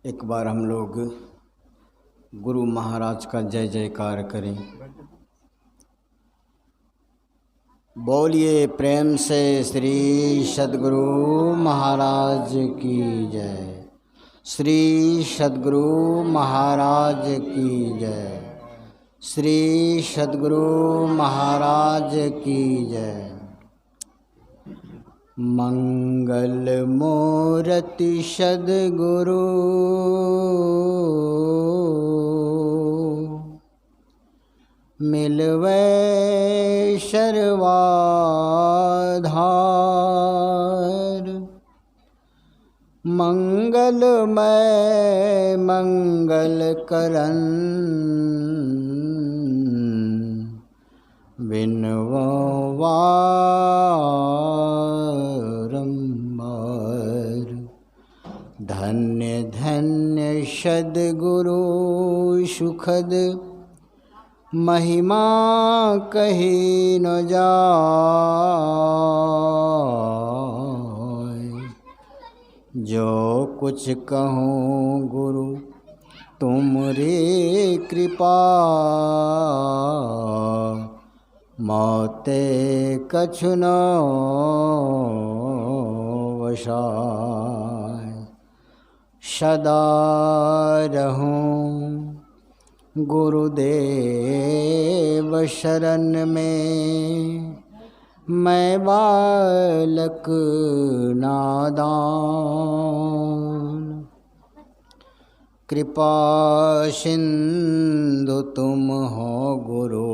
एक बार हम लोग गुरु महाराज का जय जयकार करें। बोलिए प्रेम से श्री सद्गुरु महाराज की जय। श्री सद्गुरु महाराज की जय। श्री सद्गुरु महाराज की जय। मंगल मूर्ति सद्गुरु मिलवे सर्वाधार। मंगलमय मंगल करन विनवारंबार। धन्य धन्य सद्गुरु सुखद महिमा कही न जाए। जो कुछ कहूँ गुरु तुमरी कृपा, मौते कछु न वसाय। सदा रहूं गुरुदेव शरण में, मैं बालक नादान। कृपा सिंधु तुम हो गुरु,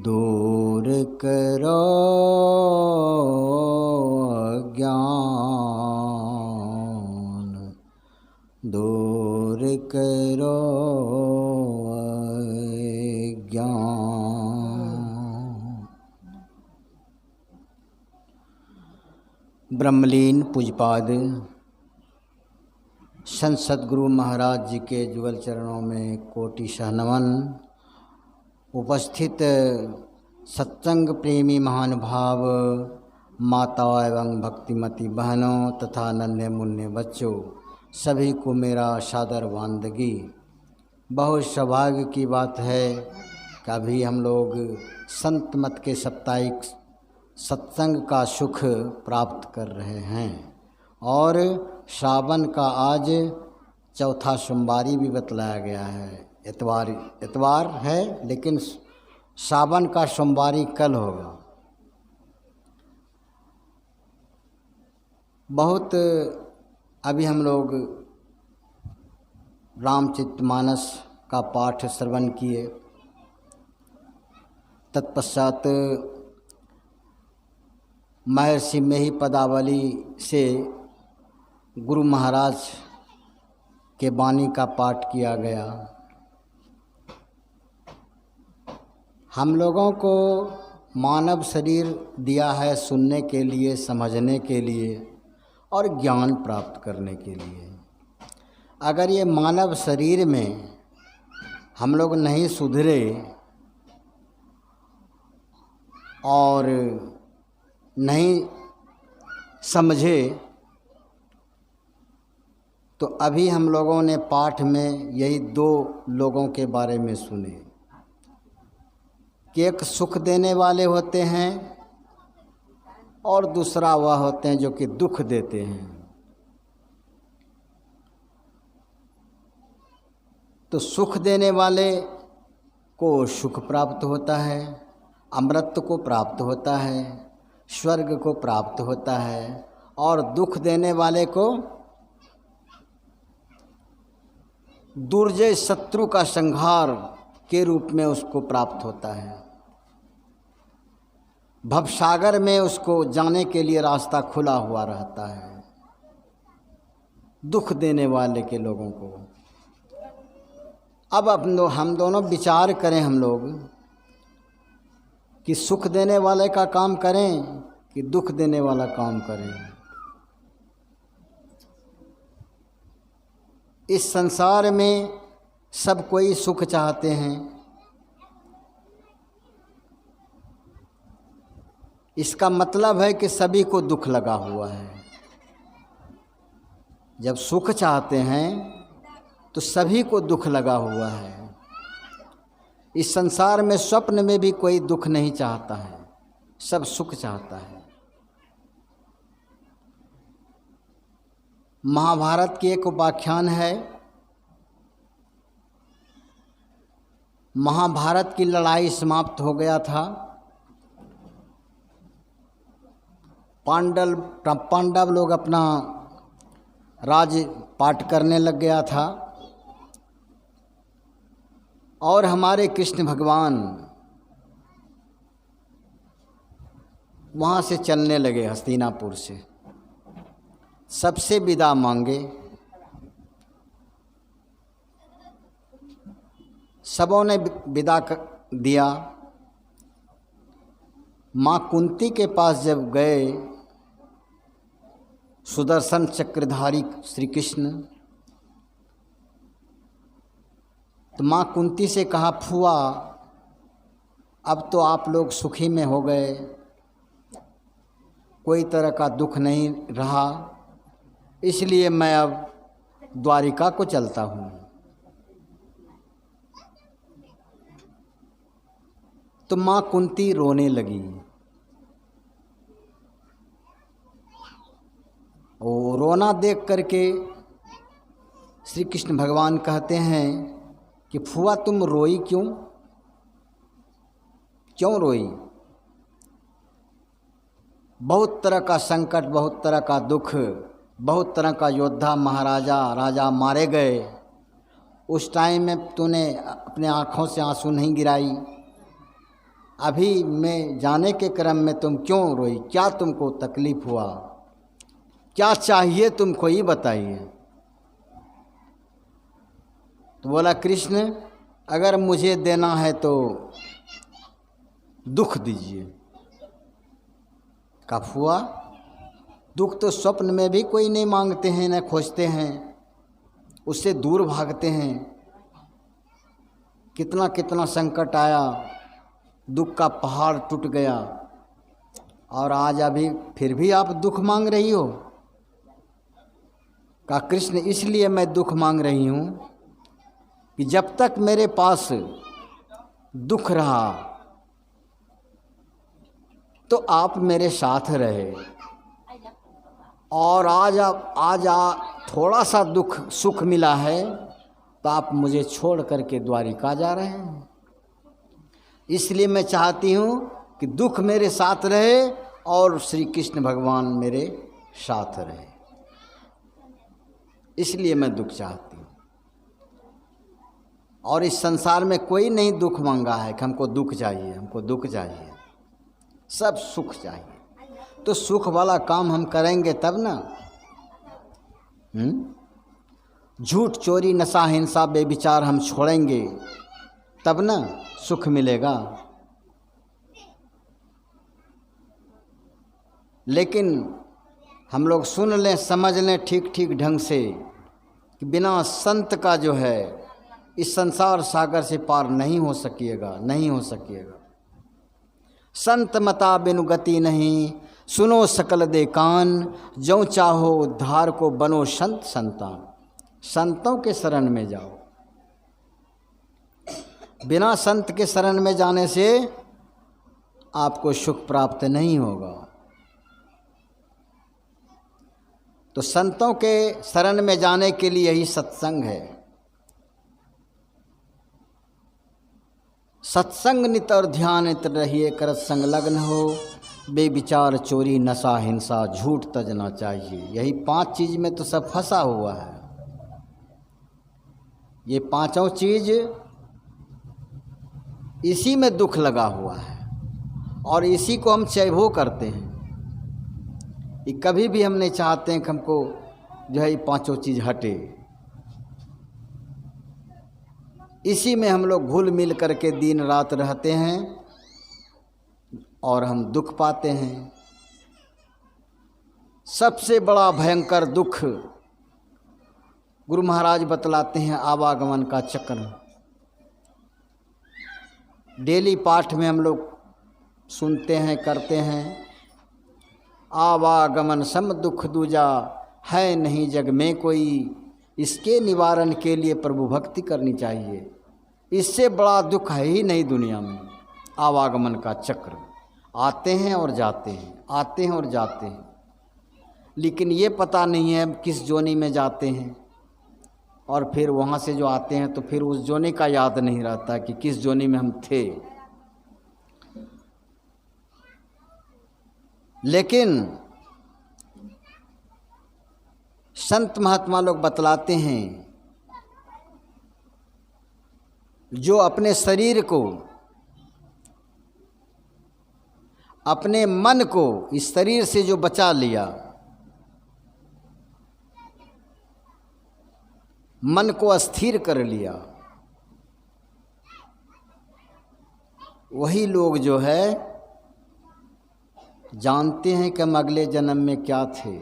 दूर करो अज्ञान। दूर करो अज्ञान। ब्रह्मलीन पूजपाद संत सद्गुरु महाराज जी के जुगल चरणों में कोटि नमन। उपस्थित सत्संग प्रेमी महानुभाव, माता एवं भक्तिमती बहनों तथा नन्हे मुन्ने बच्चों, सभी को मेरा सादर वंदगी। बहुत सौभाग्य की बात है कि अभी हम लोग संत मत के साप्ताहिक सत्संग का सुख प्राप्त कर रहे हैं और सावन का आज चौथा सोमवारी भी बतलाया गया है। इतवार है लेकिन सावन का सोमवारी कल होगा। बहुत अभी हम लोग रामचरितमानस का पाठ श्रवण किए। तत्पश्चात महर्षि मेही पदावली से गुरु महाराज के वाणी का पाठ किया गया। हम लोगों को मानव शरीर दिया है सुनने के लिए, समझने के लिए और ज्ञान प्राप्त करने के लिए। अगर ये मानव शरीर में हम लोग नहीं सुधरे और नहीं समझे तो अभी हम लोगों ने पाठ में यही दो लोगों के बारे में सुने कि एक सुख देने वाले होते हैं और दूसरा वह होते हैं जो कि दुख देते हैं। तो सुख देने वाले को सुख प्राप्त होता है, अमृत को प्राप्त होता है, स्वर्ग को प्राप्त होता है, और दुख देने वाले को दुर्जय शत्रु का संहार के रूप में उसको प्राप्त होता है। भवसागर में उसको जाने के लिए रास्ता खुला हुआ रहता है दुख देने वाले के लोगों को। अब हम दोनों विचार करें हम लोग कि सुख देने वाले का काम करें कि दुख देने वाला काम करें। इस संसार में सब कोई सुख चाहते हैं। इसका मतलब है कि सभी को दुख लगा हुआ है। जब सुख चाहते हैं तो सभी को दुख लगा हुआ है। इस संसार में स्वप्न में भी कोई दुख नहीं चाहता है, सब सुख चाहता है। महाभारत की एक उपाख्यान है। महाभारत की लड़ाई समाप्त हो गया था। पांडव लोग अपना राज्य पाट करने लग गया था और हमारे कृष्ण भगवान वहाँ से चलने लगे हस्तिनापुर से। सबसे विदा मांगे, सबों ने विदा दिया। माँ कुंती के पास जब गए सुदर्शन चक्रधारी श्री कृष्ण, तो माँ कुंती से कहा, फुआ अब तो आप लोग सुखी में हो गए, कोई तरह का दुख नहीं रहा, इसलिए मैं अब द्वारिका को चलता हूँ। तो माँ कुंती रोने लगी। और रोना देख करके श्री कृष्ण भगवान कहते हैं कि फुआ तुम रोई क्यों रोई? बहुत तरह का संकट, बहुत तरह का दुख, बहुत तरह का योद्धा महाराजा राजा मारे गए। उस टाइम में तूने अपने आँखों से आंसू नहीं गिराई। अभी मैं जाने के क्रम में तुम क्यों रोई? क्या तुमको तकलीफ हुआ? क्या चाहिए तुमको, ये बताइए। तो बोला, कृष्ण अगर मुझे देना है तो दुख दीजिए। का फुआ दुख तो स्वप्न में भी कोई नहीं मांगते हैं, न खोजते हैं, उससे दूर भागते हैं। कितना कितना संकट आया, दुख का पहाड़ टूट गया, और आज अभी फिर भी आप दुख मांग रही हो। का कृष्ण इसलिए मैं दुख मांग रही हूँ कि जब तक मेरे पास दुख रहा तो आप मेरे साथ रहे, और आज थोड़ा सा दुख सुख मिला है तो आप मुझे छोड़ करके द्वारिका जा रहे हैं। इसलिए मैं चाहती हूँ कि दुख मेरे साथ रहे और श्री कृष्ण भगवान मेरे साथ रहे, इसलिए मैं दुख चाहती हूँ। और इस संसार में कोई नहीं दुख मांगा है कि हमको दुख चाहिए, हमको दुख चाहिए, सब सुख चाहिए। तो सुख वाला काम हम करेंगे तब ना। झूठ चोरी नशा हिंसा बेविचार हम छोड़ेंगे तब ना सुख मिलेगा। लेकिन हम लोग सुन लें, समझ लें ठीक ठीक ढंग से कि बिना संत का जो है इस संसार सागर से पार नहीं हो सकिएगा, नहीं हो सकिएगा। संत मता बिनु गति नहीं, सुनो सकल दे कान, जो चाहो उद्धार को बनो संत संतान। संतों के शरण में जाओ। बिना संत के शरण में जाने से आपको सुख प्राप्त नहीं होगा। तो संतों के शरण में जाने के लिए यही सत्संग है। सत्संग नित और ध्यान नित रहिए, करत संग लग्न हो, बेविचार चोरी नशा हिंसा झूठ तजना चाहिए। यही 5 चीज में तो सब फंसा हुआ है। ये 5 चीज इसी में दुख लगा हुआ है और इसी को हम चैभो करते हैं। ये कभी भी हम नहीं चाहते हैं कि हमको जो है ये 5 चीज हटे। इसी में हम लोग घुल मिल करके दिन रात रहते हैं और हम दुख पाते हैं। सबसे बड़ा भयंकर दुख गुरु महाराज बतलाते हैं आवागमन का चक्र। डेली पाठ में हम लोग सुनते हैं, करते हैं। आवागमन सम दुख दूजा, है नहीं जग में कोई, इसके निवारण के लिए प्रभु भक्ति करनी चाहिए। इससे बड़ा दुख है ही नहीं दुनिया में। आवागमन का चक्र, आते हैं और जाते हैं, आते हैं और जाते हैं, लेकिन ये पता नहीं है किस जोनी में जाते हैं, और फिर वहाँ से जो आते हैं तो फिर उस जोनी का याद नहीं रहता कि किस जोनी में हम थे। लेकिन संत महात्मा लोग बतलाते हैं, जो अपने शरीर को, अपने मन को इस शरीर से जो बचा लिया, मन को स्थिर कर लिया, वही लोग जो है जानते हैं कि हम अगले जन्म में क्या थे।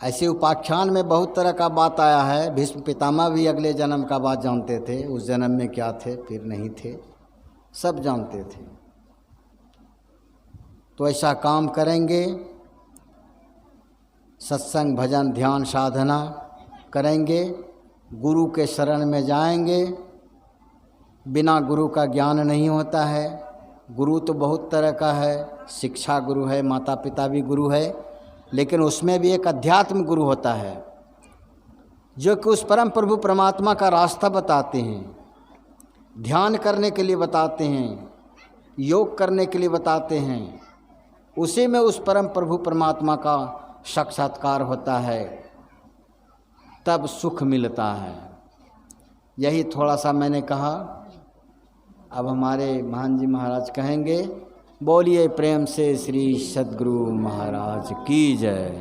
ऐसे उपाख्यान में बहुत तरह का बात आया है। भीष्म पितामह भी अगले जन्म का बात जानते थे, उस जन्म में क्या थे फिर नहीं थे, सब जानते थे। तो ऐसा काम करेंगे, सत्संग भजन ध्यान साधना करेंगे, गुरु के शरण में जाएंगे। बिना गुरु का ज्ञान नहीं होता है। गुरु तो बहुत तरह का है, शिक्षा गुरु है, माता पिता भी गुरु है, लेकिन उसमें भी एक अध्यात्म गुरु होता है जो कि उस परम प्रभु परमात्मा का रास्ता बताते हैं, ध्यान करने के लिए बताते हैं, योग करने के लिए बताते हैं। उसी में उस परम प्रभु परमात्मा का साक्षात्कार होता है, तब सुख मिलता है। यही थोड़ा सा मैंने कहा। अब हमारे महान जी महाराज कहेंगे। बोलिए प्रेम से श्री सद्गुरु महाराज की जय।